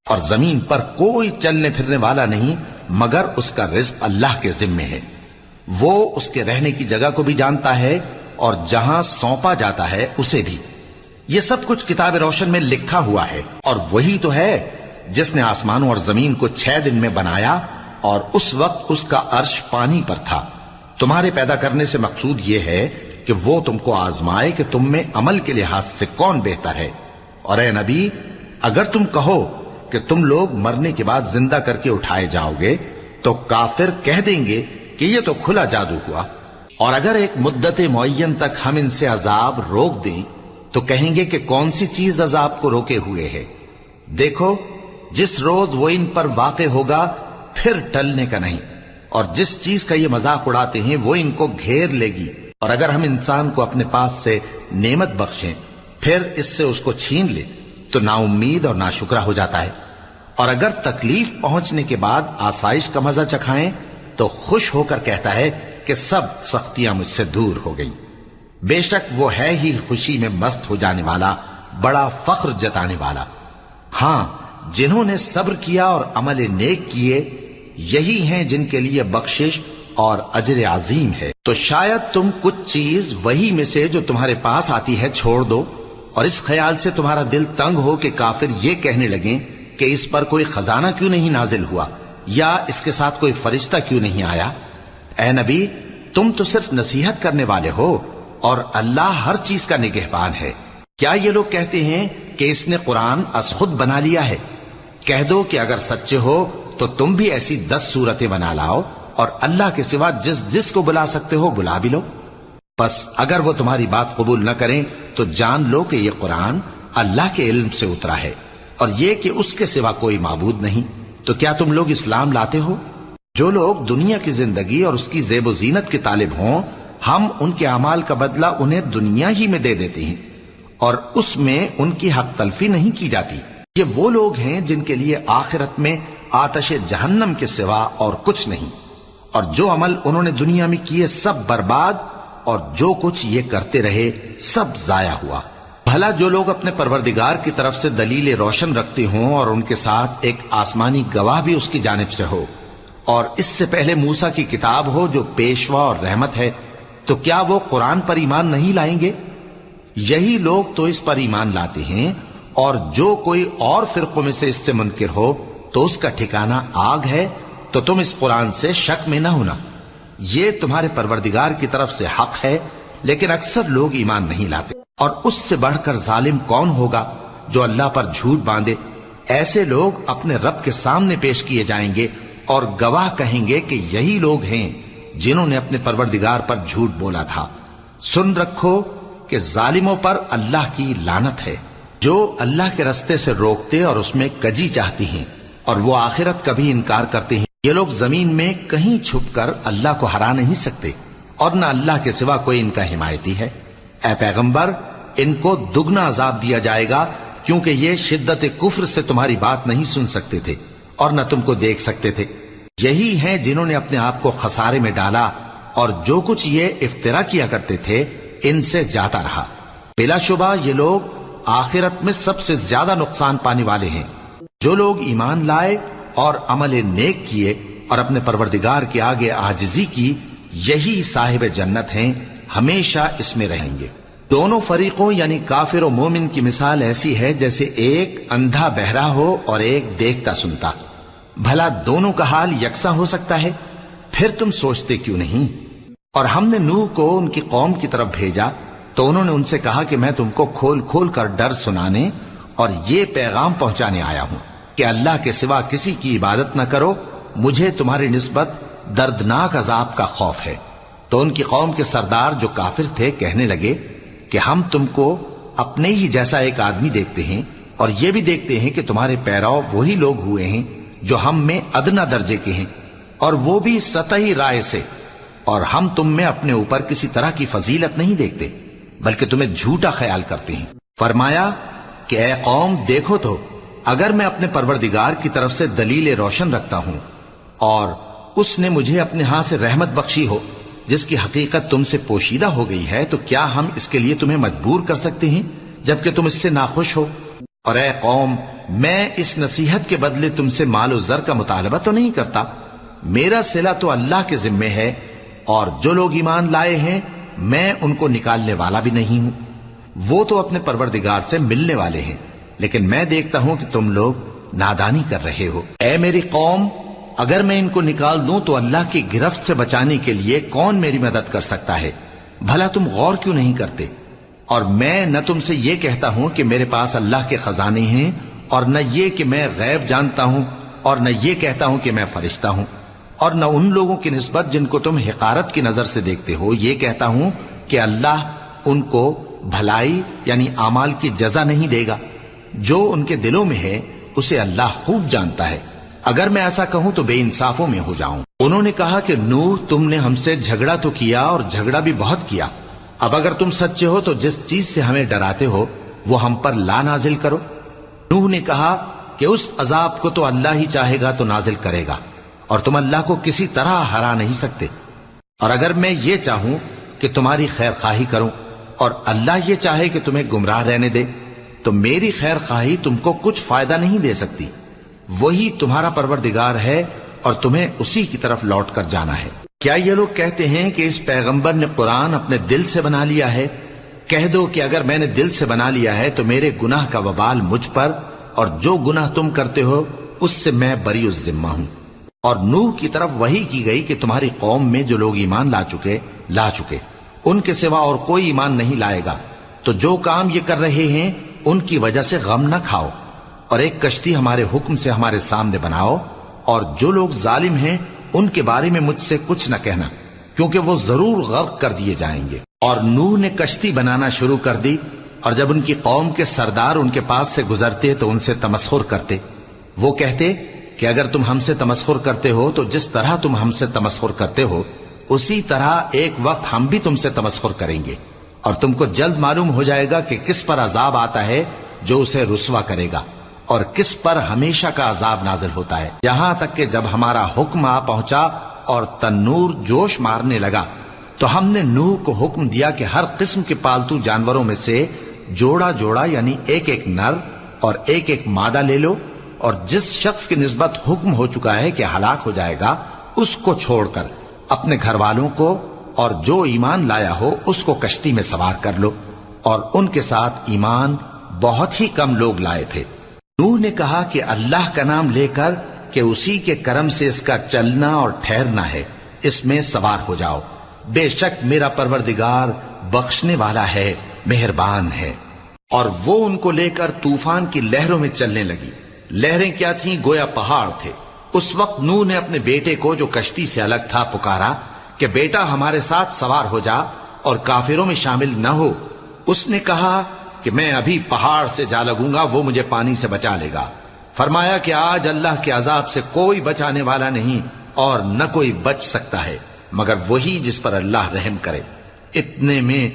اور زمین پر کوئی چلنے پھرنے والا نہیں مگر اس کا رزق اللہ کے ذمے ہے. وہ اس کے رہنے کی جگہ کو بھی جانتا ہے اور جہاں سونپا جاتا ہے اسے بھی. یہ سب کچھ کتاب روشن میں لکھا ہوا ہے. اور وہی تو ہے جس نے آسمانوں اور زمین کو 6 دن میں بنایا اور اس وقت اس کا عرش پانی پر تھا. تمہارے پیدا کرنے سے مقصود یہ ہے کہ وہ تم کو آزمائے کہ تم میں عمل کے لحاظ سے کون بہتر ہے. اور اے نبی، اگر تم کہو کہ تم لوگ مرنے کے بعد زندہ کر کے اٹھائے جاؤ گے تو کافر کہہ دیں گے کہ یہ تو کھلا جادو ہوا. اور اگر ایک مدت معین تک ہم ان سے عذاب روک دیں تو کہیں گے کہ کون سی چیز عذاب کو روکے ہوئے ہے. دیکھو، جس روز وہ ان پر واقع ہوگا پھر ٹلنے کا نہیں، اور جس چیز کا یہ مذاق اڑاتے ہیں وہ ان کو گھیر لے گی. اور اگر ہم انسان کو اپنے پاس سے نعمت بخشیں پھر اس سے اس کو چھین لے تو نا امید اور ناشکرا ہو جاتا ہے. اور اگر تکلیف پہنچنے کے بعد آسائش کا مزہ چکھائیں تو خوش ہو کر کہتا ہے کہ سب سختیاں مجھ سے دور ہو گئیں. بے شک وہ ہے ہی خوشی میں مست ہو جانے والا، بڑا فخر جتانے والا. ہاں، جنہوں نے صبر کیا اور عمل نیک کیے یہی ہیں جن کے لیے بخشش اور اجر عظیم ہے. تو شاید تم کچھ چیز وہی میں سے جو تمہارے پاس آتی ہے چھوڑ دو اور اس خیال سے تمہارا دل تنگ ہو کہ کافر یہ کہنے لگیں کہ اس پر کوئی خزانہ کیوں نہیں نازل ہوا یا اس کے ساتھ کوئی فرشتہ کیوں نہیں آیا. اے نبی، تم تو صرف نصیحت کرنے والے ہو اور اللہ ہر چیز کا نگہبان ہے. کیا یہ لوگ کہتے ہیں کہ اس نے قرآن از خود بنا لیا ہے؟ کہہ دو کہ اگر سچے ہو تو تم بھی ایسی 10 صورتیں بنا لاؤ اور اللہ کے سوا جس جس کو بلا سکتے ہو بلا بھی لو. پس اگر وہ تمہاری بات قبول نہ کریں تو جان لو کہ یہ قرآن اللہ کے علم سے اترا ہے اور یہ کہ اس کے سوا کوئی معبود نہیں. تو کیا تم لوگ اسلام لاتے ہو؟ جو لوگ دنیا کی زندگی اور اس کی زیب و زینت کے طالب ہوں ہم ان کے اعمال کا بدلہ انہیں دنیا ہی میں دے دیتے ہیں اور اس میں ان کی حق تلفی نہیں کی جاتی. یہ وہ لوگ ہیں جن کے لیے آخرت میں آتش جہنم کے سوا اور کچھ نہیں، اور جو عمل انہوں نے دنیا میں کیے سب برباد اور جو کچھ یہ کرتے رہے سب ضائع ہوا. بھلا جو لوگ اپنے پروردگار کی طرف سے دلیل روشن رکھتے ہوں اور ان کے ساتھ ایک آسمانی گواہ بھی اس کی جانب سے ہو اور اس سے پہلے موسیٰ کی کتاب ہو جو پیشوا اور رحمت ہے، تو کیا وہ قرآن پر ایمان نہیں لائیں گے؟ یہی لوگ تو اس پر ایمان لاتے ہیں، اور جو کوئی اور فرقوں میں سے اس سے منکر ہو تو اس کا ٹھکانہ آگ ہے. تو تم اس قرآن سے شک میں نہ ہونا، یہ تمہارے پروردگار کی طرف سے حق ہے، لیکن اکثر لوگ ایمان نہیں لاتے. اور اس سے بڑھ کر ظالم کون ہوگا جو اللہ پر جھوٹ باندھے؟ ایسے لوگ اپنے رب کے سامنے پیش کیے جائیں گے اور گواہ کہیں گے کہ یہی لوگ ہیں جنہوں نے اپنے پروردگار پر جھوٹ بولا تھا. سن رکھو کہ ظالموں پر اللہ کی لعنت ہے، جو اللہ کے رستے سے روکتے اور اس میں کجی چاہتی ہیں اور وہ آخرت کا بھی انکار کرتے ہیں. یہ لوگ زمین میں کہیں چھپ کر اللہ کو ہرا نہیں سکتے اور نہ اللہ کے سوا کوئی ان کا حمایتی ہے. اے پیغمبر، ان کو دگنا عذاب دیا جائے گا کیونکہ یہ شدت کفر سے تمہاری بات نہیں سن سکتے تھے اور نہ تم کو دیکھ سکتے تھے. یہی ہیں جنہوں نے اپنے آپ کو خسارے میں ڈالا اور جو کچھ یہ افترا کیا کرتے تھے ان سے جاتا رہا. بلا شبہ یہ لوگ آخرت میں سب سے زیادہ نقصان پانے والے ہیں. جو لوگ ایمان لائے اور عمل نیک کیے اور اپنے پروردگار کے آگے عاجزی کی یہی صاحب جنت ہیں، ہمیشہ اس میں رہیں گے. دونوں فریقوں یعنی کافر و مومن کی مثال ایسی ہے جیسے ایک اندھا بہرا ہو اور ایک دیکھتا سنتا. بھلا دونوں کا حال یکساں ہو سکتا ہے؟ پھر تم سوچتے کیوں نہیں؟ اور ہم نے نوح کو ان کی قوم کی طرف بھیجا تو انہوں نے ان سے کہا کہ میں تم کو کھول کھول کر ڈر سنانے اور یہ پیغام پہنچانے آیا ہوں کہ اللہ کے سوا کسی کی عبادت نہ کرو، مجھے تمہاری نسبت دردناک عذاب کا خوف ہے. تو ان کی قوم کے سردار جو کافر تھے کہنے لگے کہ ہم تم کو اپنے ہی جیسا ایک آدمی دیکھتے ہیں اور یہ بھی دیکھتے ہیں کہ تمہارے پیرو وہی لوگ ہوئے ہیں جو ہم میں ادنا درجے کے ہیں اور وہ بھی سطحی رائے سے، اور ہم تم میں اپنے اوپر کسی طرح کی فضیلت نہیں دیکھتے بلکہ تمہیں جھوٹا خیال کرتے ہیں. فرمایا کہ اے قوم دیکھو تو اگر میں اپنے پروردگار کی طرف سے دلیل روشن رکھتا ہوں اور اس نے مجھے اپنے ہاں سے رحمت بخشی ہو جس کی حقیقت تم سے پوشیدہ ہو گئی ہے، تو کیا ہم اس کے لیے تمہیں مجبور کر سکتے ہیں جبکہ تم اس سے ناخوش ہو؟ اور اے قوم، میں اس نصیحت کے بدلے تم سے مال و زر کا مطالبہ تو نہیں کرتا، میرا صلہ تو اللہ کے ذمے ہے، اور جو لوگ ایمان لائے ہیں میں ان کو نکالنے والا بھی نہیں ہوں، وہ تو اپنے پروردگار سے ملنے والے ہیں، لیکن میں دیکھتا ہوں کہ تم لوگ نادانی کر رہے ہو۔ اے میری قوم، اگر میں ان کو نکال دوں تو اللہ کی گرفت سے بچانے کے لیے کون میری مدد کر سکتا ہے؟ بھلا تم غور کیوں نہیں کرتے؟ اور میں نہ تم سے یہ کہتا ہوں کہ میرے پاس اللہ کے خزانے ہیں، اور نہ یہ کہ میں غیب جانتا ہوں، اور نہ یہ کہتا ہوں کہ میں فرشتہ ہوں، اور نہ ان لوگوں کی نسبت جن کو تم حقارت کی نظر سے دیکھتے ہو یہ کہتا ہوں کہ اللہ ان کو بھلائی یعنی اعمال کی جزا نہیں دے گا۔ جو ان کے دلوں میں ہے اسے اللہ خوب جانتا ہے، اگر میں ایسا کہوں تو بے انصافوں میں ہو جاؤں۔ انہوں نے کہا کہ نوح، تم نے ہم سے جھگڑا تو کیا اور جھگڑا بھی بہت کیا، اب اگر تم سچے ہو تو جس چیز سے ہمیں ڈراتے ہو وہ ہم پر لا نازل کرو۔ نوح نے کہا کہ اس عذاب کو تو اللہ ہی چاہے گا تو نازل کرے گا، اور تم اللہ کو کسی طرح ہرا نہیں سکتے، اور اگر میں یہ چاہوں کہ تمہاری خیر خواہی کروں اور اللہ یہ چاہے کہ تمہیں گمراہ رہنے دے تو میری خیر خواہی تم کو کچھ فائدہ نہیں دے سکتی، وہی تمہارا پروردگار ہے اور تمہیں اسی کی طرف لوٹ کر جانا ہے۔ کیا یہ لوگ کہتے ہیں کہ اس پیغمبر نے قرآن اپنے دل سے بنا لیا ہے؟ کہہ دو کہ اگر میں نے دل سے بنا لیا ہے تو میرے گناہ کا وبال مجھ پر، اور جو گناہ تم کرتے ہو اس سے میں بری الذمہ ہوں۔ اور نوح کی طرف وحی کی گئی کہ تمہاری قوم میں جو لوگ ایمان لا چکے ان کے سوا اور کوئی ایمان نہیں لائے گا، تو جو کام یہ کر رہے ہیں ان کی وجہ سے غم نہ کھاؤ، اور ایک کشتی ہمارے حکم سے ہمارے سامنے بناؤ، اور جو لوگ ظالم ہیں ان کے بارے میں مجھ سے کچھ نہ کہنا، کیونکہ وہ ضرور غرق کر دیے جائیں گے۔ اور نوح نے کشتی بنانا شروع کر دی، اور جب ان کی قوم کے سردار ان کے پاس سے گزرتے تو ان سے تمسخر کرتے، وہ کہتے کہ اگر تم ہم سے تمسخر کرتے ہو تو جس طرح تم ہم سے تمسخر کرتے ہو اسی طرح ایک وقت ہم بھی تم سے تمسخر کریں گے، اور تم کو جلد معلوم ہو جائے گا کہ کس پر عذاب آتا ہے جو اسے رسوا کرے گا، اور کس پر ہمیشہ کا عذاب نازل ہوتا ہے، یہاں تک کہ جب ہمارا حکم آ پہنچا اور تنور جوش مارنے لگا تو ہم نے نوح کو حکم دیا کہ ہر قسم کے پالتو جانوروں میں سے جوڑا جوڑا یعنی ایک ایک نر اور ایک ایک مادہ لے لو، اور جس شخص کی نسبت حکم ہو چکا ہے کہ ہلاک ہو جائے گا اس کو چھوڑ کر اپنے گھر والوں کو اور جو ایمان لایا ہو اس کو کشتی میں سوار کر لو، اور ان کے ساتھ ایمان بہت ہی کم لوگ لائے تھے۔ نوح نے کہا کہ اللہ کا نام لے کر کہ اسی کے کرم سے اس کا چلنا اور ٹھہرنا ہے، اس میں سوار ہو جاؤ، بے شک میرا پروردگار بخشنے والا ہے، مہربان ہے۔ اور وہ ان کو لے کر طوفان کی لہروں میں چلنے لگی، لہریں کیا تھیں؟ گویا پہاڑ تھے۔ اس وقت نوح نے اپنے بیٹے کو جو کشتی سے الگ تھا پکارا کہ بیٹا ہمارے ساتھ سوار ہو جا اور کافروں میں شامل نہ ہو۔ اس نے کہا کہ میں ابھی پہاڑ سے جا لگوں گا، وہ مجھے پانی سے بچا لے گا۔ فرمایا کہ آج اللہ کے عذاب سے کوئی بچانے والا نہیں اور نہ کوئی بچ سکتا ہے مگر وہی جس پر اللہ رحم کرے۔ اتنے میں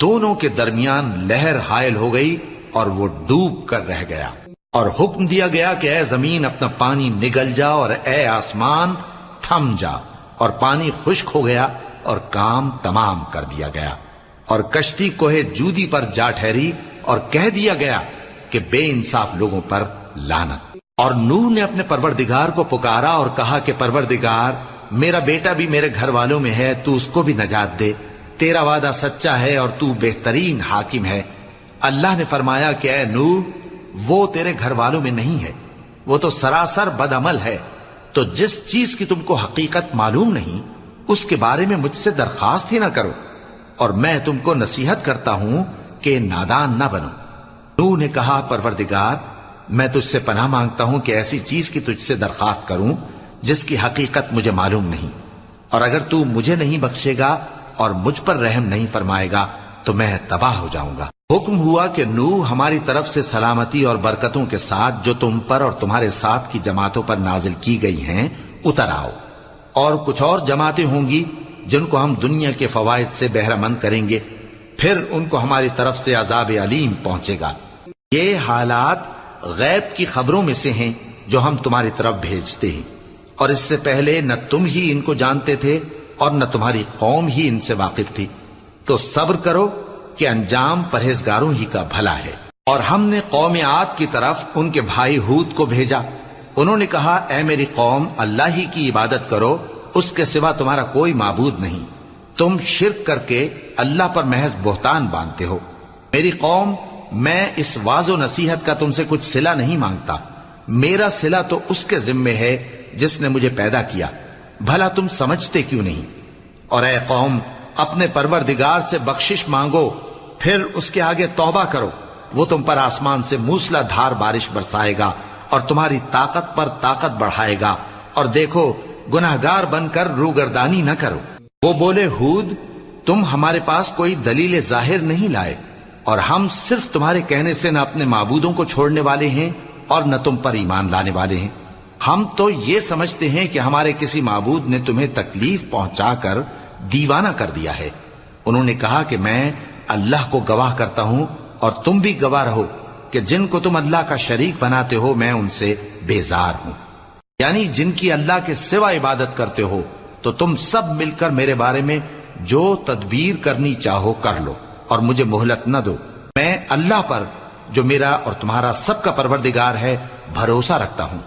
دونوں کے درمیان لہر حائل ہو گئی اور وہ ڈوب کر رہ گیا، اور حکم دیا گیا کہ اے زمین اپنا پانی نگل جا اور اے آسمان تھم جا، اور پانی خشک ہو گیا اور کام تمام کر دیا گیا، اور کشتی کوہ جودی پر جا ٹھہری، اور کہہ دیا گیا کہ بے انصاف لوگوں پر لعنت۔ اور نوح نے اپنے پروردگار کو پکارا اور کہا کہ پروردگار، میرا بیٹا بھی میرے گھر والوں میں ہے، تو اس کو بھی نجات دے، تیرا وعدہ سچا ہے اور تو بہترین حاکم ہے۔ اللہ نے فرمایا کہ اے نوح، وہ تیرے گھر والوں میں نہیں ہے، وہ تو سراسر بد عمل ہے، تو جس چیز کی تم کو حقیقت معلوم نہیں اس کے بارے میں مجھ سے درخواست ہی نہ کرو، اور میں تم کو نصیحت کرتا ہوں کہ نادان نہ بنو۔ نوح نے کہا پروردگار، میں تجھ سے پناہ مانگتا ہوں کہ ایسی چیز کی تجھ سے درخواست کروں جس کی حقیقت مجھے معلوم نہیں، اور اگر تو مجھے نہیں بخشے گا اور مجھ پر رحم نہیں فرمائے گا تو میں تباہ ہو جاؤں گا۔ حکم ہوا کہ نوح ہماری طرف سے سلامتی اور برکتوں کے ساتھ جو تم پر اور تمہارے ساتھ کی جماعتوں پر نازل کی گئی ہیں اتر آؤ، اور کچھ اور جماعتیں ہوں گی جن کو ہم دنیا کے فوائد سے بہرہ مند کریں گے، پھر ان کو ہماری طرف سے عذاب علیم پہنچے گا۔ یہ حالات غیب کی خبروں میں سے ہیں جو ہم تمہاری طرف بھیجتے ہیں، اور اس سے پہلے نہ تم ہی ان کو جانتے تھے اور نہ تمہاری قوم ہی ان سے واقف تھی، تو صبر کرو کہ انجام پرہیزگاروں ہی کا بھلا ہے۔ اور ہم نے قوم عاد کی طرف ان کے بھائی ہود کو بھیجا. انہوں نے کہا اے میری قوم اللہ ہی کی عبادت کرو، اس کے سوا تمہارا کوئی معبود نہیں. تم شرک کر کے اللہ پر محض بہتان باندھتے ہو. میری قوم، میں اس واعظ و نصیحت کا تم سے کچھ صلہ نہیں مانگتا. میرا صلہ تو اس کے ذمے ہے جس نے مجھے پیدا کیا. بھلا تم سمجھتے کیوں نہیں؟ اور اے قوم، اپنے پروردگار سے بخشش مانگو، پھر اس کے آگے توبہ کرو. وہ تم پر آسمان سے موسلا دھار بارش برسائے گا اور تمہاری طاقت پر طاقت بڑھائے گا. اور دیکھو، گناہگار بن کر روگردانی نہ کرو. وہ بولے ہود، تم ہمارے پاس کوئی دلیل ظاہر نہیں لائے، اور ہم صرف تمہارے کہنے سے نہ اپنے معبودوں کو چھوڑنے والے ہیں اور نہ تم پر ایمان لانے والے ہیں. ہم تو یہ سمجھتے ہیں کہ ہمارے کسی معبود نے تمہیں تکلیف پہنچا کر دیوانہ کر دیا ہے. انہوں نے کہا کہ میں اللہ کو گواہ کرتا ہوں اور تم بھی گواہ رہو کہ جن کو تم اللہ کا شریک بناتے ہو میں ان سے بیزار ہوں. یعنی جن کی اللہ کے سوا عبادت کرتے ہو، تو تم سب مل کر میرے بارے میں جو تدبیر کرنی چاہو کر لو اور مجھے مہلت نہ دو. میں اللہ پر جو میرا اور تمہارا سب کا پروردگار ہے بھروسہ رکھتا ہوں.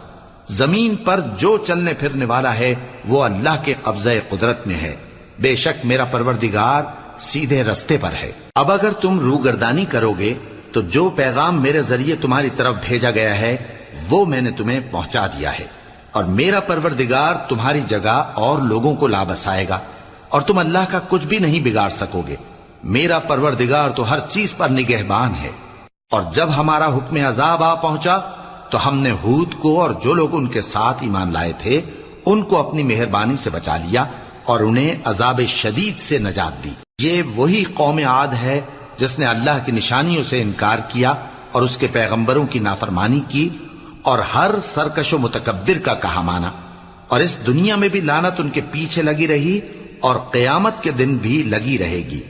زمین پر جو چلنے پھرنے والا ہے وہ اللہ کے قبضہ قدرت میں ہے. بے شک میرا پروردگار سیدھے رستے پر ہے. اب اگر تم روگردانی کرو گے تو جو پیغام میرے ذریعے تمہاری طرف بھیجا گیا ہے وہ میں نے تمہیں پہنچا دیا ہے، اور میرا پروردگار تمہاری جگہ اور لوگوں کو لا بسائے گا، اور تم اللہ کا کچھ بھی نہیں بگاڑ سکو گے. میرا پروردگار تو ہر چیز پر نگہبان ہے. اور جب ہمارا حکم عذاب آ پہنچا تو ہم نے ہود کو اور جو لوگ ان کے ساتھ ایمان لائے تھے ان کو اپنی مہربانی سے بچا لیا اور انہیں عذاب شدید سے نجات دی. یہ وہی قوم عاد ہے جس نے اللہ کی نشانیوں سے انکار کیا اور اس کے پیغمبروں کی نافرمانی کی اور ہر سرکش و متکبر کا کہا مانا. اور اس دنیا میں بھی لعنت ان کے پیچھے لگی رہی اور قیامت کے دن بھی لگی رہے گی.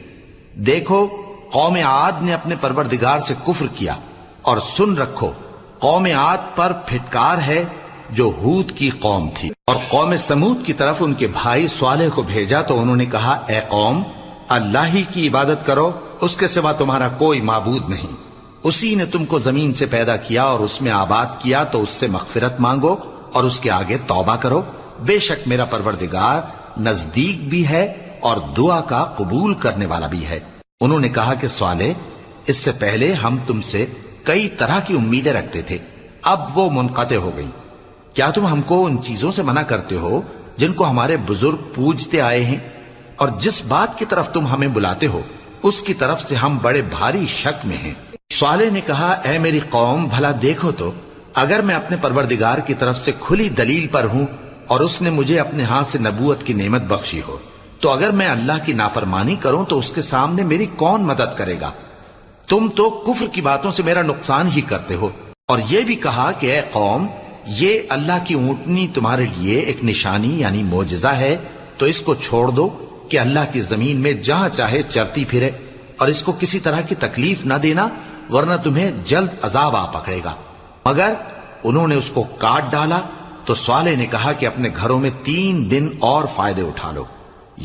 دیکھو، قوم عاد نے اپنے پروردگار سے کفر کیا، اور سن رکھو قوم عاد پر پھٹکار ہے جو ہود کی قوم تھی. اور قوم سمود کی طرف ان کے بھائی صالح کو بھیجا تو انہوں نے کہا اے قوم، اللہ ہی کی عبادت کرو، اس کے سوا تمہارا کوئی معبود نہیں. اسی نے تم کو زمین سے پیدا کیا اور اس میں آباد کیا، تو اس سے مغفرت مانگو اور اس کے آگے توبہ کرو. بے شک میرا پروردگار نزدیک بھی ہے اور دعا کا قبول کرنے والا بھی ہے. انہوں نے کہا کہ صالح، اس سے پہلے ہم تم سے کئی طرح کی امیدیں رکھتے تھے، اب وہ منقطع ہو گئی. کیا تم ہم کو ان چیزوں سے منع کرتے ہو جن کو ہمارے بزرگ پوجتے آئے ہیں؟ اور جس بات کی طرف تم ہمیں بلاتے ہو اس کی طرف سے ہم بڑے بھاری شک میں ہیں. صالح نے کہا اے میری قوم، بھلا دیکھو تو، اگر میں اپنے پروردگار کی طرف سے کھلی دلیل پر ہوں اور اس نے مجھے اپنے ہاتھ سے نبوت کی نعمت بخشی ہو، تو اگر میں اللہ کی نافرمانی کروں تو اس کے سامنے میری کون مدد کرے گا؟ تم تو کفر کی باتوں سے میرا نقصان ہی کرتے ہو. اور یہ بھی کہا کہ اے قوم، یہ اللہ کی اونٹنی تمہارے لیے ایک نشانی یعنی معجزہ ہے، تو اس کو چھوڑ دو کہ اللہ کی زمین میں جہاں چاہے چرتی پھرے، اور اس کو کسی طرح کی تکلیف نہ دینا، ورنہ تمہیں جلد عذاب آ پکڑے گا. مگر انہوں نے اس کو کاٹ ڈالا. تو صالح نے کہا کہ اپنے گھروں میں 3 دن اور فائدے اٹھا لو،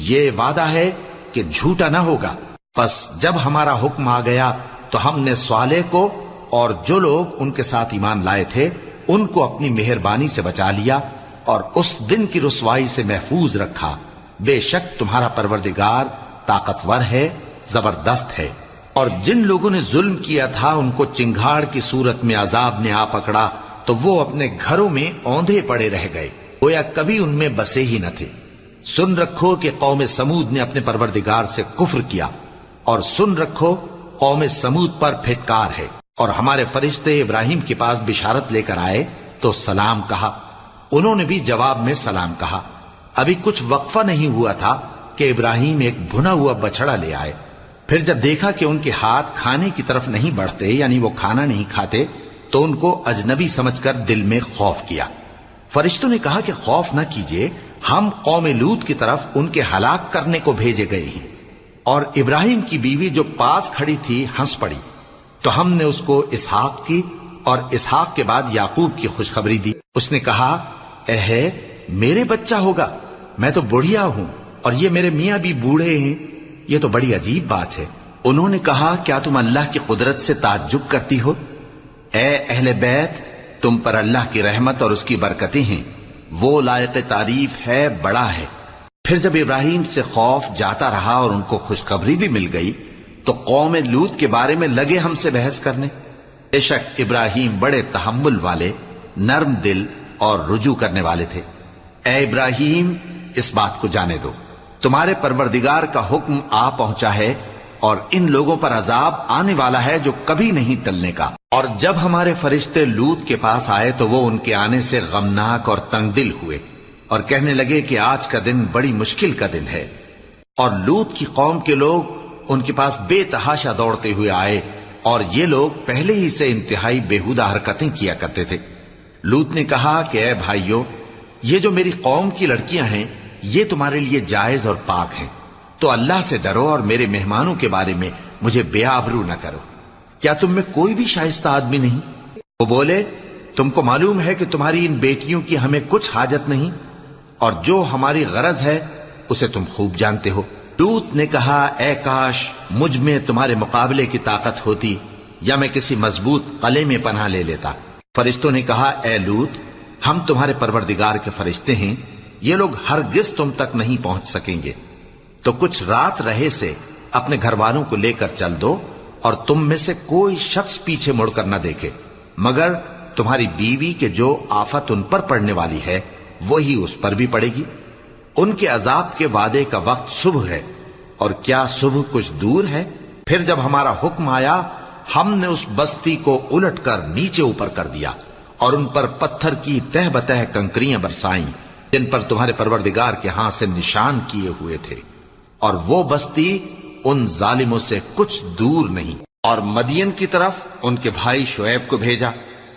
یہ وعدہ ہے کہ جھوٹا نہ ہوگا. پس جب ہمارا حکم آ گیا تو ہم نے صالح کو اور جو لوگ ان کے ساتھ ایمان لائے تھے ان کو اپنی مہربانی سے بچا لیا اور اس دن کی رسوائی سے محفوظ رکھا. بے شک تمہارا پروردگار طاقتور ہے، زبردست ہے. اور جن لوگوں نے ظلم کیا تھا ان کو چنگھاڑ کی صورت میں عذاب نے آ پکڑا تو وہ اپنے گھروں میں اوندھے پڑے رہ گئے، گویا کبھی ان میں بسے ہی نہ تھے. سن رکھو کہ قوم سمود نے اپنے پروردگار سے کفر کیا، اور سن رکھو قوم سمود پر پھٹکار ہے. اور ہمارے فرشتے ابراہیم کے پاس بشارت لے کر آئے تو سلام کہا، انہوں نے بھی جواب میں سلام کہا. ابھی کچھ وقفہ نہیں ہوا تھا کہ ابراہیم ایک بھنا ہوا بچڑا لے آئے. پھر جب دیکھا کہ ان کے ہاتھ کھانے کی طرف نہیں بڑھتے، یعنی وہ کھانا نہیں کھاتے، تو ان کو اجنبی سمجھ کر دل میں خوف کیا. فرشتوں نے کہا کہ خوف نہ کیجیے، ہم قوم لوط کی طرف ان کے ہلاک کرنے کو بھیجے گئے ہیں. اور ابراہیم کی بیوی جو پاس کھڑی تھی ہنس پڑی، تو ہم نے اس کو اسحاق کی اور اسحاق کے بعد یعقوب کی خوشخبری دی. اس نے کہا اے میرے بچہ ہوگا، میں تو بڑھیا ہوں اور یہ میرے میاں بھی بوڑھے ہیں، یہ تو بڑی عجیب بات ہے. انہوں نے کہا کیا تم اللہ کی قدرت سے تعجب کرتی ہو؟ اے اہل بیت، تم پر اللہ کی رحمت اور اس کی برکتیں ہیں، وہ لائق تعریف ہے، بڑا ہے۔ پھر جب ابراہیم سے خوف جاتا رہا اور ان کو خوشخبری بھی مل گئی تو قوم لوط کے بارے میں لگے ہم سے بحث کرنے۔ بے شک ابراہیم بڑے تحمل والے، نرم دل اور رجوع کرنے والے تھے۔ اے ابراہیم، اس بات کو جانے دو، تمہارے پروردگار کا حکم آ پہنچا ہے اور ان لوگوں پر عذاب آنے والا ہے جو کبھی نہیں ٹلنے کا۔ اور جب ہمارے فرشتے لوط کے پاس آئے تو وہ ان کے آنے سے غمناک اور تنگ دل ہوئے اور کہنے لگے کہ آج کا دن بڑی مشکل کا دن ہے۔ اور لوط کی قوم کے لوگ ان کے پاس بے تحاشا دوڑتے ہوئے آئے اور یہ لوگ پہلے ہی سے انتہائی بیہودہ حرکتیں کیا کرتے تھے۔ لوط نے کہا کہ اے بھائیو، یہ جو میری قوم کی لڑکیاں ہیں یہ تمہارے لیے جائز اور پاک ہیں، تو اللہ سے ڈرو اور میرے مہمانوں کے بارے میں مجھے بے آبرو نہ کرو۔ کیا تم میں کوئی بھی شائستہ آدمی نہیں؟ وہ بولے تم کو معلوم ہے کہ تمہاری ان بیٹیوں کی ہمیں کچھ حاجت نہیں، اور جو ہماری غرض ہے اسے تم خوب جانتے ہو۔ لوط نے کہا اے کاش مجھ میں تمہارے مقابلے کی طاقت ہوتی یا میں کسی مضبوط قلعے میں پناہ لے لیتا۔ فرشتوں نے کہا اے لوط، ہم تمہارے پروردگار کے فرشتے ہیں، یہ لوگ ہرگز تم تک نہیں پہنچ سکیں گے، تو کچھ رات رہے سے اپنے گھر والوں کو لے کر چل دو اور تم میں سے کوئی شخص پیچھے مڑ کر نہ دیکھے مگر تمہاری بیوی کے جو آفت ان پر پڑنے والی ہے وہی اس پر بھی پڑے گی۔ ان کے عذاب کے وعدے کا وقت صبح ہے، اور کیا صبح کچھ دور ہے؟ پھر جب ہمارا حکم آیا ہم نے اس بستی کو الٹ کر نیچے اوپر کر دیا اور ان پر پتھر کی تہ بتہ کنکریاں برسائیں جن پر تمہارے پروردگار کے ہاں سے نشان کیے ہوئے تھے، اور وہ بستی ان ظالموں سے کچھ دور نہیں۔ اور مدین کی طرف ان کے بھائی شعیب کو بھیجا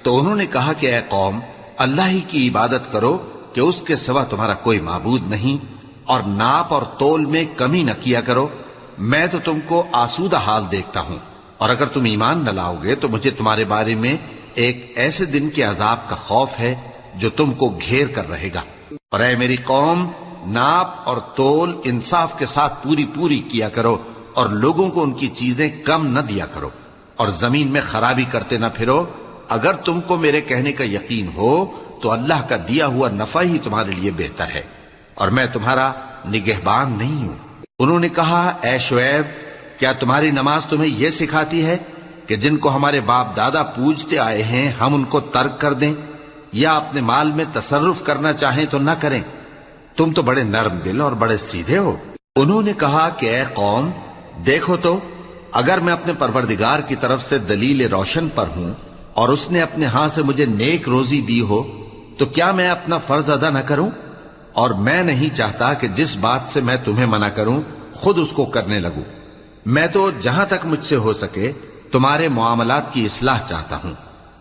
تو انہوں نے کہا کہ اے قوم، اللہ ہی کی عبادت کرو کہ اس کے سوا تمہارا کوئی معبود نہیں، اور ناپ اور تول میں کمی نہ کیا کرو، میں تو تم کو آسودہ حال دیکھتا ہوں، اور اگر تم ایمان نہ لاؤ گے تو مجھے تمہارے بارے میں ایک ایسے دن کے عذاب کا خوف ہے جو تم کو گھیر کر رہے گا۔ اور اے میری قوم، ناپ اور تول انصاف کے ساتھ پوری کیا کرو، اور لوگوں کو ان کی چیزیں کم نہ دیا کرو، اور زمین میں خرابی کرتے نہ پھرو۔ اگر تم کو میرے کہنے کا یقین ہو تو اللہ کا دیا ہوا نفع ہی تمہارے لیے بہتر ہے، اور میں تمہارا نگہبان نہیں ہوں۔ انہوں نے کہا اے شعیب، کیا تمہاری نماز تمہیں یہ سکھاتی ہے کہ جن کو ہمارے باپ دادا پوجتے آئے ہیں ہم ان کو ترک کر دیں، یا اپنے مال میں تصرف کرنا چاہیں تو نہ کریں؟ تم تو بڑے نرم دل اور بڑے سیدھے ہو۔ انہوں نے کہا کہ اے قوم، دیکھو تو اگر میں اپنے پروردگار کی طرف سے دلیل روشن پر ہوں اور اس نے اپنے ہاں سے مجھے نیک روزی دی ہو تو کیا میں اپنا فرض ادا نہ کروں؟ اور میں نہیں چاہتا کہ جس بات سے میں تمہیں منع کروں خود اس کو کرنے لگوں۔ میں تو جہاں تک مجھ سے ہو سکے تمہارے معاملات کی اصلاح چاہتا ہوں،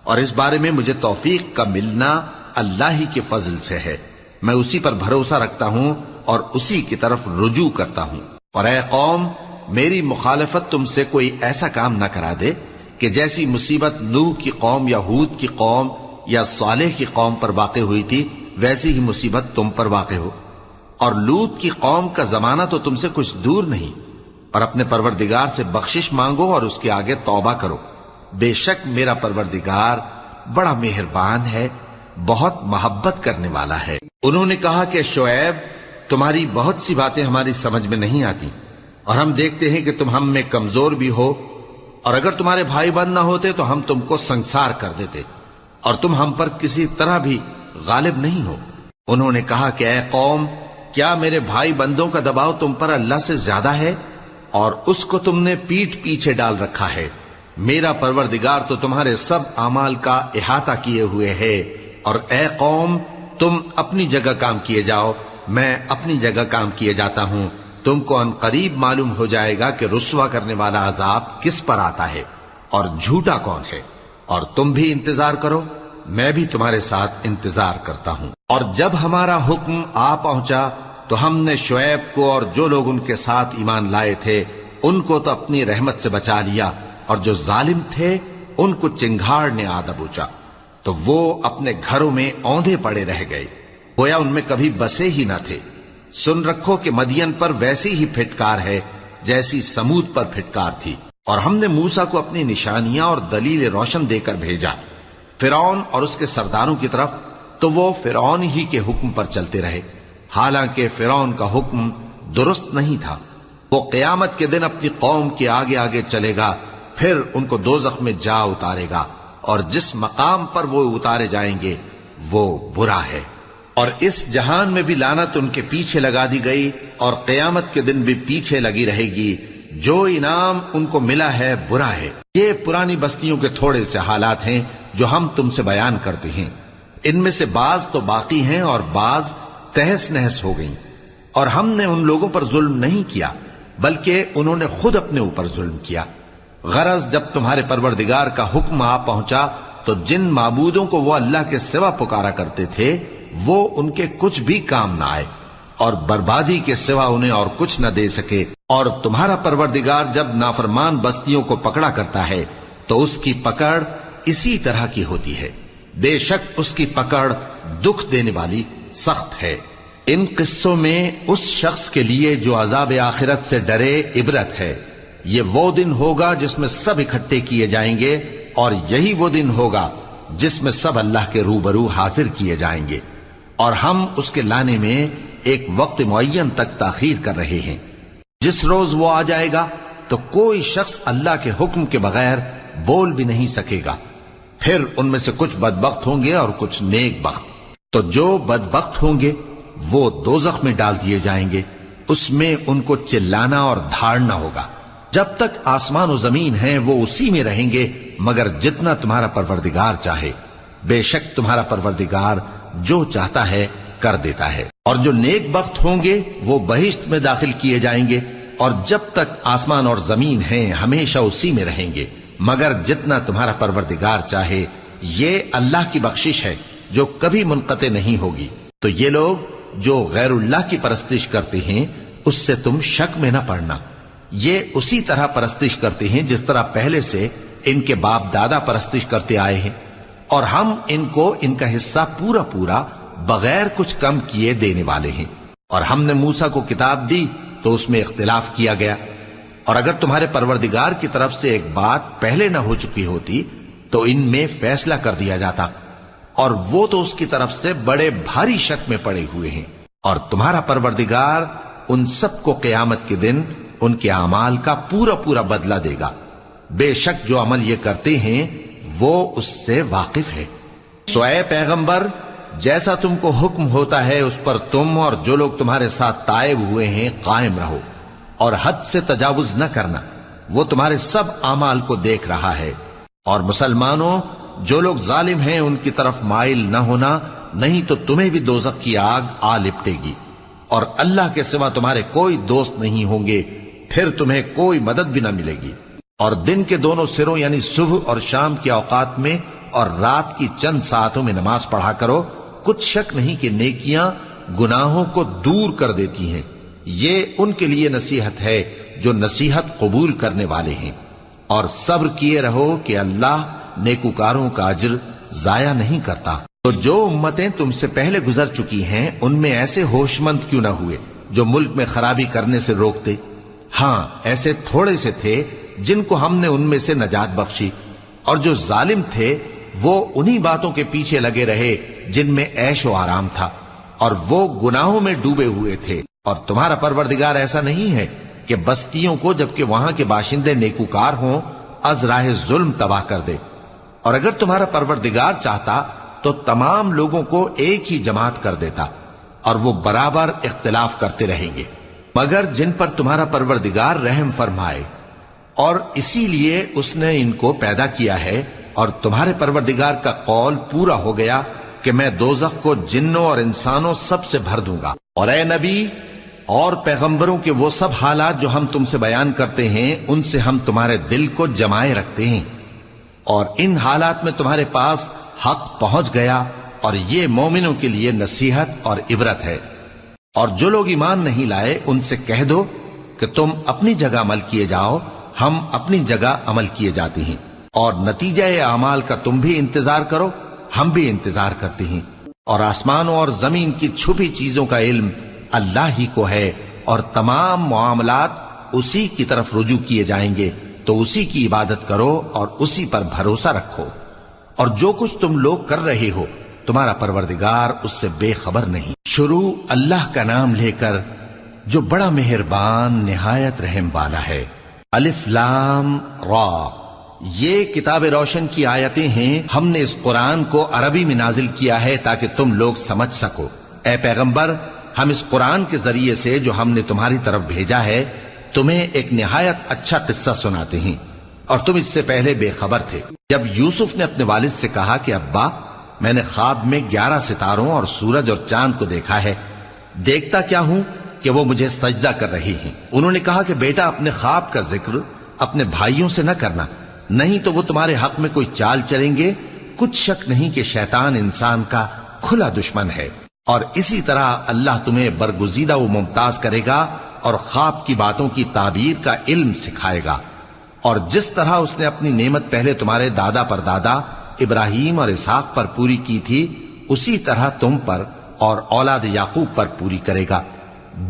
اور اس بارے میں مجھے توفیق کا ملنا اللہ ہی کے فضل سے ہے۔ میں اسی پر بھروسہ رکھتا ہوں اور اسی کی طرف رجوع کرتا ہوں۔ اور اے قوم، میری مخالفت تم سے کوئی ایسا کام نہ کرا دے کہ جیسی مصیبت نوح کی قوم یا ہود کی قوم یا صالح کی قوم پر واقع ہوئی تھی ویسی ہی مصیبت تم پر واقع ہو۔ اور لوط کی قوم کا زمانہ تو تم سے کچھ دور نہیں، اور اپنے پروردگار سے بخشش مانگو اور اس کے آگے توبہ کرو، بے شک میرا پروردگار بڑا مہربان ہے، بہت محبت کرنے والا ہے۔ انہوں نے کہا کہ شعیب، تمہاری بہت سی باتیں ہماری سمجھ میں نہیں آتی، اور ہم دیکھتے ہیں کہ تم ہم میں کمزور بھی ہو، اور اگر تمہارے بھائی بند نہ ہوتے تو ہم تم کو سنسار کر دیتے، اور تم ہم پر کسی طرح بھی غالب نہیں ہو۔ انہوں نے کہا کہ اے قوم، کیا میرے بھائی بندوں کا دباؤ تم پر اللہ سے زیادہ ہے، اور اس کو تم نے پیٹھ پیچھے ڈال رکھا ہے؟ میرا پروردگار تو تمہارے سب اعمال کا احاطہ کیے ہوئے ہے۔ اور اے قوم، تم اپنی جگہ کام کیے جاؤ، میں اپنی جگہ کام کیے جاتا ہوں، تم کو ان قریب معلوم ہو جائے گا کہ رسوا کرنے والا عذاب کس پر آتا ہے اور جھوٹا کون ہے۔ اور تم بھی انتظار کرو، میں بھی تمہارے ساتھ انتظار کرتا ہوں۔ اور جب ہمارا حکم آ پہنچا تو ہم نے شعیب کو اور جو لوگ ان کے ساتھ ایمان لائے تھے ان کو تو اپنی رحمت سے بچا لیا، اور جو ظالم تھے ان کو چنگھاڑ نے آ دبوچا، تو وہ اپنے گھروں میں اوندھے پڑے رہ گئے، گویا ان میں کبھی بسے ہی نہ تھے۔ سن رکھو کہ مدین پر ویسی ہی پھٹکار ہے جیسی سمود پر پھٹکار تھی، اور ہم نے موسیٰ کو اپنی نشانیاں اور دلیل روشن دے کر بھیجا فرعون اور اس کے سرداروں کی طرف، تو وہ فرعون ہی کے حکم پر چلتے رہے، حالانکہ فرعون کا حکم درست نہیں تھا۔ وہ قیامت کے دن اپنی قوم کے آگے آگے چلے گا، پھر ان کو دوزخ میں جا اتارے گا، اور جس مقام پر وہ اتارے جائیں گے وہ برا ہے۔ اور اس جہان میں بھی لعنت ان کے پیچھے لگا دی گئی، اور قیامت کے دن بھی پیچھے لگی رہے گی۔ جو انعام ان کو ملا ہے برا ہے۔ یہ پرانی بستیوں کے تھوڑے سے حالات ہیں جو ہم تم سے بیان کرتے ہیں، ان میں سے بعض تو باقی ہیں اور بعض تہس نہس ہو گئیں۔ اور ہم نے ان لوگوں پر ظلم نہیں کیا بلکہ انہوں نے خود اپنے اوپر ظلم کیا۔ غرض جب تمہارے پروردگار کا حکم آ پہنچا تو جن معبودوں کو وہ اللہ کے سوا پکارا کرتے تھے وہ ان کے کچھ بھی کام نہ آئے، اور بربادی کے سوا انہیں اور کچھ نہ دے سکے۔ اور تمہارا پروردگار جب نافرمان بستیوں کو پکڑا کرتا ہے تو اس کی پکڑ اسی طرح کی ہوتی ہے، بے شک اس کی پکڑ دکھ دینے والی سخت ہے۔ ان قصوں میں اس شخص کے لیے جو عذاب آخرت سے ڈرے عبرت ہے۔ یہ وہ دن ہوگا جس میں سب اکٹھے کیے جائیں گے، اور یہی وہ دن ہوگا جس میں سب اللہ کے روبرو حاضر کیے جائیں گے، اور ہم اس کے لانے میں ایک وقت معین تک تاخیر کر رہے ہیں۔ جس روز وہ آ جائے گا تو کوئی شخص اللہ کے حکم کے بغیر بول بھی نہیں سکے گا۔ پھر ان میں سے کچھ بدبخت ہوں گے اور کچھ نیک بخت۔ تو جو بدبخت ہوں گے وہ دوزخ میں ڈال دیے جائیں گے، اس میں ان کو چلانا اور دھاڑنا ہوگا۔ جب تک آسمان و زمین ہیں وہ اسی میں رہیں گے مگر جتنا تمہارا پروردگار چاہے، بے شک تمہارا پروردگار جو چاہتا ہے کر دیتا ہے۔ اور جو نیک بخت ہوں گے وہ بہشت میں داخل کیے جائیں گے، اور جب تک آسمان اور زمین ہیں ہمیشہ اسی میں رہیں گے مگر جتنا تمہارا پروردگار چاہے۔ یہ اللہ کی بخشش ہے جو کبھی منقطع نہیں ہوگی۔ تو یہ لوگ جو غیر اللہ کی پرستش کرتے ہیں اس سے تم شک میں نہ پڑنا، یہ اسی طرح پرستش کرتے ہیں جس طرح پہلے سے ان کے باپ دادا پرستش کرتے آئے ہیں، اور ہم ان کو ان کا حصہ پورا پورا بغیر کچھ کم کیے دینے والے ہیں۔ اور ہم نے موسیٰ کو کتاب دی تو اس میں اختلاف کیا گیا، اور اگر تمہارے پروردگار کی طرف سے ایک بات پہلے نہ ہو چکی ہوتی تو ان میں فیصلہ کر دیا جاتا، اور وہ تو اس کی طرف سے بڑے بھاری شک میں پڑے ہوئے ہیں۔ اور تمہارا پروردگار ان سب کو قیامت کے دن ان کے اعمال کا پورا پورا بدلہ دے گا، بے شک جو عمل یہ کرتے ہیں وہ اس سے واقف ہے۔ سو اے پیغمبر، جیسا تم کو حکم ہوتا ہے اس پر تم اور جو لوگ تمہارے ساتھ تائب ہوئے ہیں قائم رہو، اور حد سے تجاوز نہ کرنا، وہ تمہارے سب اعمال کو دیکھ رہا ہے۔ اور مسلمانوں، جو لوگ ظالم ہیں ان کی طرف مائل نہ ہونا، نہیں تو تمہیں بھی دوزخ کی آگ آ لپٹے گی، اور اللہ کے سوا تمہارے کوئی دوست نہیں ہوں گے، پھر تمہیں کوئی مدد بھی نہ ملے گی۔ اور دن کے دونوں سروں یعنی صبح اور شام کے اوقات میں اور رات کی چند ساعتوں میں نماز پڑھا کرو، کچھ شک نہیں کہ نیکیاں گناہوں کو دور کر دیتی ہیں۔ یہ ان کے لیے نصیحت ہے جو نصیحت قبول کرنے والے ہیں۔ اور صبر کیے رہو کہ اللہ نیکوکاروں کا اجر ضائع نہیں کرتا۔ تو جو امتیں تم سے پہلے گزر چکی ہیں ان میں ایسے ہوش مند کیوں نہ ہوئے جو ملک میں خرابی کرنے سے روکتے؟ ہاں، ایسے تھوڑے سے تھے جن کو ہم نے ان میں سے نجات بخشی، اور جو ظالم تھے وہ انہی باتوں کے پیچھے لگے رہے جن میں عیش و آرام تھا، اور وہ گناہوں میں ڈوبے ہوئے تھے۔ اور تمہارا پروردگار ایسا نہیں ہے کہ بستیوں کو جبکہ وہاں کے باشندے نیکوکار ہوں از راہ ظلم تباہ کر دے۔ اور اگر تمہارا پروردگار چاہتا تو تمام لوگوں کو ایک ہی جماعت کر دیتا، اور وہ برابر اختلاف کرتے رہیں گے، مگر جن پر تمہارا پروردگار رحم فرمائے، اور اسی لیے اس نے ان کو پیدا کیا ہے۔ اور تمہارے پروردگار کا قول پورا ہو گیا کہ میں دوزخ کو جنوں اور انسانوں سب سے بھر دوں گا۔ اور اے نبی اور پیغمبروں کے وہ سب حالات جو ہم تم سے بیان کرتے ہیں ان سے ہم تمہارے دل کو جمائے رکھتے ہیں، اور ان حالات میں تمہارے پاس حق پہنچ گیا، اور یہ مومنوں کے لیے نصیحت اور عبرت ہے۔ اور جو لوگ ایمان نہیں لائے ان سے کہہ دو کہ تم اپنی جگہ عمل کیے جاؤ، ہم اپنی جگہ عمل کیے جاتے ہیں، اور نتیجہ اعمال کا تم بھی انتظار کرو، ہم بھی انتظار کرتے ہیں۔ اور آسمانوں اور زمین کی چھپی چیزوں کا علم اللہ ہی کو ہے، اور تمام معاملات اسی کی طرف رجوع کیے جائیں گے تو اسی کی عبادت کرو اور اسی پر بھروسہ رکھو، اور جو کچھ تم لوگ کر رہے ہو تمہارا پروردگار اس سے بے خبر نہیں۔ شروع اللہ کا نام لے کر جو بڑا مہربان نہایت رحم والا ہے۔ الف لام را، یہ کتاب روشن کی آیتیں ہیں۔ ہم نے اس قرآن کو عربی میں نازل کیا ہے تاکہ تم لوگ سمجھ سکو۔ اے پیغمبر، ہم اس قرآن کے ذریعے سے جو ہم نے تمہاری طرف بھیجا ہے تمہیں ایک نہایت اچھا قصہ سناتے ہیں، اور تم اس سے پہلے بے خبر تھے۔ جب یوسف نے اپنے والد سے کہا کہ ابا، میں نے خواب میں 11 ستاروں اور سورج اور چاند کو دیکھا ہے، دیکھتا کیا ہوں کہ وہ مجھے سجدہ کر رہی ہیں۔ انہوں نے کہا کہ بیٹا، اپنے خواب کا ذکر اپنے بھائیوں سے نہ کرنا، نہیں تو وہ تمہارے حق میں کوئی چال چلیں گے۔ کچھ شک نہیں کہ شیطان انسان کا کھلا دشمن ہے، اور اسی طرح اللہ تمہیں برگزیدہ و ممتاز کرے گا اور خواب کی باتوں کی تعبیر کا علم سکھائے گا، اور جس طرح اس نے اپنی نعمت پہلے تمہارے دادا پر دادا ابراہیم اور اسحاق پر پوری کی تھی، اسی طرح تم پر اور اولاد یعقوب پر پوری کرے گا۔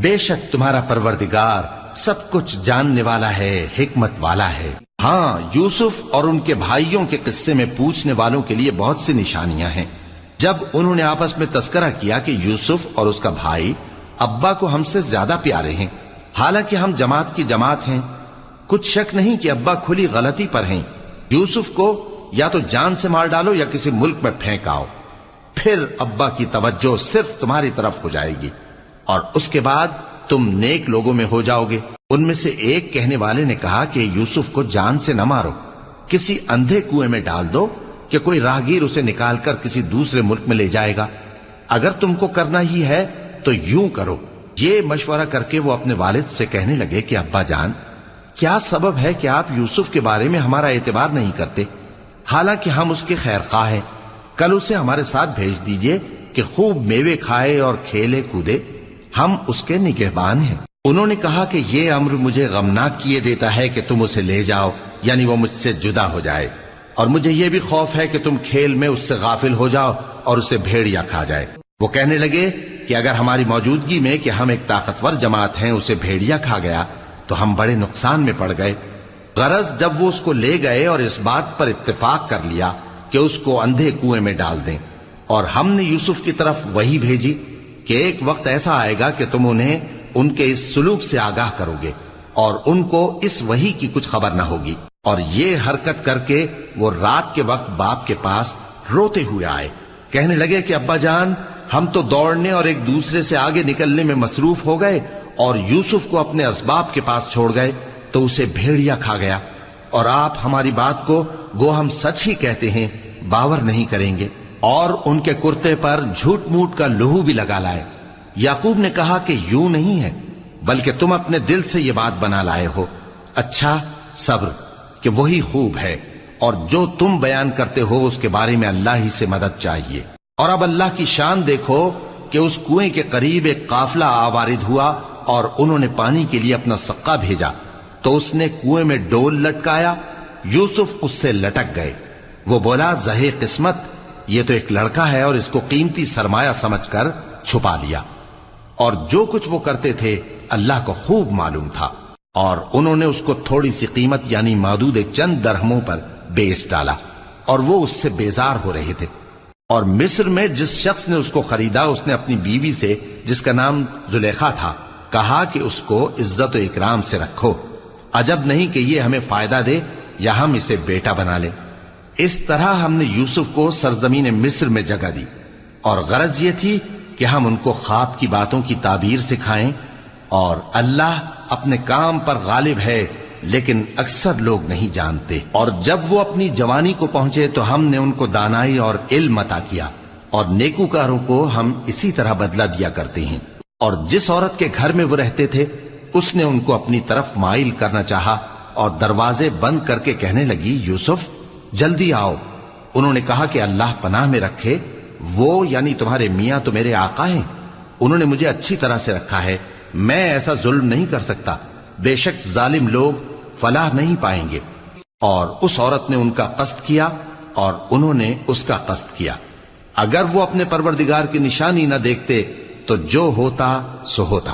بے شک تمہارا پروردگار سب کچھ جاننے والا ہے، حکمت والا ہے۔ ہاں، یوسف اور ان کے بھائیوں کے قصے میں پوچھنے والوں کے لیے بہت سی نشانیاں ہیں۔ جب انہوں نے آپس میں تذکرہ کیا کہ یوسف اور اس کا بھائی ابا کو ہم سے زیادہ پیارے ہیں، حالانکہ ہم جماعت کی جماعت ہیں، کچھ شک نہیں کہ ابا کھلی غلطی پر ہیں۔ یوسف کو یا تو جان سے مار ڈالو یا کسی ملک میں پھینک آؤ، پھر ابا کی توجہ صرف تمہاری طرف ہو جائے گی، اور اس کے بعد تم نیک لوگوں میں ہو جاؤ گے۔ ان میں سے ایک کہنے والے نے کہا کہ یوسف کو جان سے نہ مارو، کسی اندھے کنویں میں ڈال دو کہ کوئی راہگیر اسے نکال کر کسی دوسرے ملک میں لے جائے گا۔ اگر تم کو کرنا ہی ہے تو یوں کرو۔ یہ مشورہ کر کے وہ اپنے والد سے کہنے لگے کہ ابا جان، کیا سبب ہے کہ آپ یوسف کے بارے میں ہمارا اعتبار نہیں کرتے؟ حالانکہ ہم اس کے خیر خواہ ہیں، کل اسے ہمارے ساتھ بھیج دیجئے کہ خوب میوے کھائے اور کھیلے کودے، ہم اس کے نگہبان ہیں۔ انہوں نے کہا کہ یہ امر مجھے غمناک کیے دیتا ہے کہ تم اسے لے جاؤ، یعنی وہ مجھ سے جدا ہو جائے، اور مجھے یہ بھی خوف ہے کہ تم کھیل میں اس سے غافل ہو جاؤ اور اسے بھیڑیا کھا جائے۔ وہ کہنے لگے کہ اگر ہماری موجودگی میں کہ ہم ایک طاقتور جماعت ہیں اسے بھیڑیا کھا گیا تو ہم بڑے نقصان میں پڑ گئے۔ غرض جب وہ اس کو لے گئے اور اس بات پر اتفاق کر لیا کہ اس کو اندھے کنویں میں ڈال دیں، اور ہم نے یوسف کی طرف وحی بھیجی کہ ایک وقت ایسا آئے گا کہ تم انہیں ان کے اس سلوک سے آگاہ کرو گے، اور ان کو اس وحی کی کچھ خبر نہ ہوگی۔ اور یہ حرکت کر کے وہ رات کے وقت باپ کے پاس روتے ہوئے آئے، کہنے لگے کہ ابا جان، ہم تو دوڑنے اور ایک دوسرے سے آگے نکلنے میں مصروف ہو گئے اور یوسف کو اپنے اسباب کے پاس چھوڑ گئے تو اسے بھیڑیا کھا گیا، اور آپ ہماری بات کو گو ہم سچ ہی کہتے ہیں باور نہیں کریں گے۔ اور ان کے کرتے پر جھوٹ موٹ کا لہو بھی لگا لائے۔ یعقوب نے کہا کہ یوں نہیں ہے، بلکہ تم اپنے دل سے یہ بات بنا لائے ہو۔ اچھا، صبر، کہ وہی خوب ہے، اور جو تم بیان کرتے ہو اس کے بارے میں اللہ ہی سے مدد چاہیے۔ اور اب اللہ کی شان دیکھو کہ اس کنویں کے قریب ایک قافلہ آوارد ہوا اور انہوں نے پانی کے لیے اپنا سقا بھیجا، تو اس نے کنویں میں ڈول لٹکایا، یوسف اس سے لٹک گئے۔ وہ بولا، زہے قسمت، یہ تو ایک لڑکا ہے، اور اس کو قیمتی سرمایہ سمجھ کر چھپا لیا۔ اور جو کچھ وہ کرتے تھے اللہ کو خوب معلوم تھا، اور انہوں نے اس کو تھوڑی سی قیمت یعنی مادود چند درہموں پر بیچ ڈالا، اور وہ اس سے بیزار ہو رہے تھے۔ اور مصر میں جس شخص نے اس کو خریدا اس نے اپنی بیوی سے جس کا نام زلیخا تھا کہا کہ اس کو عزت و اکرام سے رکھو، عجب نہیں کہ یہ ہمیں فائدہ دے یا ہم اسے بیٹا بنا لیں۔ اس طرح ہم نے یوسف کو سرزمین مصر میں جگہ دی، اور غرض یہ تھی کہ ہم ان کو خواب کی باتوں کی تعبیر سکھائیں، اور اللہ اپنے کام پر غالب ہے لیکن اکثر لوگ نہیں جانتے۔ اور جب وہ اپنی جوانی کو پہنچے تو ہم نے ان کو دانائی اور علم عطا کیا، اور نیکوکاروں کو ہم اسی طرح بدلہ دیا کرتے ہیں۔ اور جس عورت کے گھر میں وہ رہتے تھے اس نے ان کو اپنی طرف مائل کرنا چاہا، اور دروازے بند کر کے کہنے لگی، یوسف جلدی آؤ۔ انہوں نے کہا کہ اللہ پناہ میں رکھے، وہ یعنی تمہارے میاں تو میرے آقا ہیں، انہوں نے مجھے اچھی طرح سے رکھا ہے، میں ایسا ظلم نہیں کر سکتا، بے شک ظالم لوگ فلاح نہیں پائیں گے۔ اور اس عورت نے ان کا قصد کیا اور انہوں نے اس کا قصد کیا۔ اگر وہ اپنے پروردگار کی نشانی نہ دیکھتے تو جو ہوتا سو ہوتا۔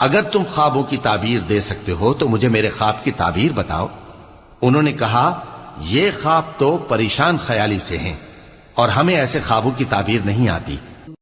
اگر تم خوابوں کی تعبیر دے سکتے ہو تو مجھے میرے خواب کی تعبیر بتاؤ۔ انہوں نے کہا یہ خواب تو پریشان خیالی سے ہیں اور ہمیں ایسے خوابوں کی تعبیر نہیں آتی۔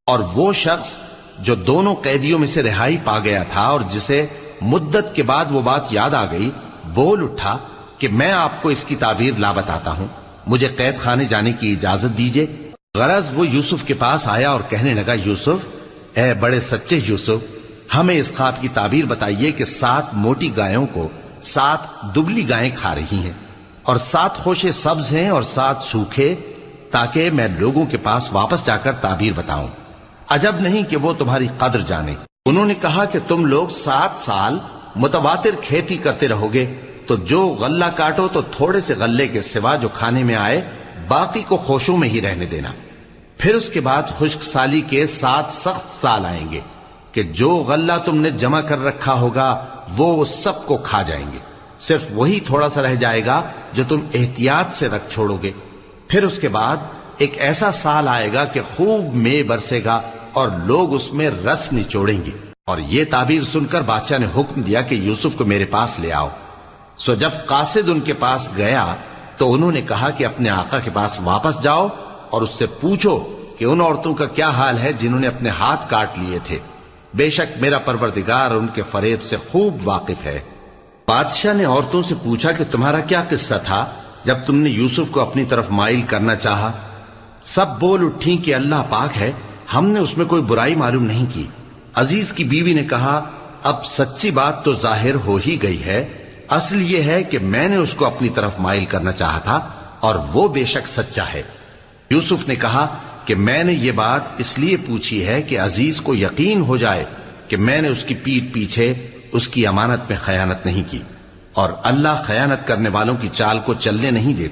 اور وہ شخص جو دونوں قیدیوں میں سے رہائی پا گیا تھا اور جسے مدت کے بعد وہ بات یاد آ گئی، بول اٹھا کہ میں آپ کو اس کی تعبیر لا بتاتا ہوں، مجھے قید خانے جانے کی اجازت دیجیے۔ غرض وہ یوسف کے پاس آیا اور کہنے لگا، یوسف، اے بڑے سچے یوسف، ہمیں اس خواب کی تعبیر بتائیے کہ 7 موٹی گایوں کو 7 دبلی گائیں کھا رہی ہیں اور 7 خوشے سبز ہیں اور 7 سوکھے، تاکہ میں لوگوں کے پاس واپس جا کر تعبیر بتاؤں۔ عجب نہیں کہ وہ تمہاری قدر جانے۔ انہوں نے کہا کہ تم لوگ 7 سال متواتر کھیتی کرتے رہو گے، تو جو غلہ کاٹو تو تھوڑے سے غلے کے سوا جو کھانے میں آئے باقی کو خوشوں میں ہی رہنے دینا۔ پھر اس کے بعد خشک سالی کے 7 سخت سال آئیں گے کہ جو غلہ تم نے جمع کر رکھا ہوگا وہ سب کو کھا جائیں گے، صرف وہی تھوڑا سا رہ جائے گا جو تم احتیاط سے رکھ چھوڑو گے۔ پھر اس کے بعد ایک ایسا سال آئے گا کہ خوب مے برسے گا اور لوگ اس میں رس نچوڑیں گے۔ اور یہ تعبیر سن کر بادشاہ نے حکم دیا کہ یوسف کو میرے پاس لے آؤ۔ سو جب قاصد ان کے پاس گیا تو انہوں نے کہا کہ اپنے آقا کے پاس واپس جاؤ اور اس سے پوچھو کہ ان عورتوں کا کیا حال ہے جنہوں نے اپنے ہاتھ کاٹ لیے تھے، بے شک میرا پروردگار ان کے فریب سے خوب واقف ہے۔ بادشاہ نے عورتوں سے پوچھا کہ تمہارا کیا قصہ تھا جب تم نے یوسف کو اپنی طرف مائل کرنا چاہا؟ سب بول اٹھیں کہ اللہ پاک ہے، ہم نے اس میں کوئی برائی معلوم نہیں کی۔ عزیز کی بیوی نے کہا، اب سچی بات تو ظاہر ہو ہی گئی ہے، اصل یہ ہے کہ میں نے اس کو اپنی طرف مائل کرنا چاہا تھا اور وہ بے شک سچا ہے۔ یوسف نے کہا کہ میں نے یہ بات اس لیے پوچھی ہے کہ عزیز کو یقین ہو جائے کہ میں نے اس کی پیٹھ پیچھے اس کی امانت میں خیانت نہیں کی، اور اللہ خیانت کرنے والوں کی چال کو چلنے نہیں دیتا۔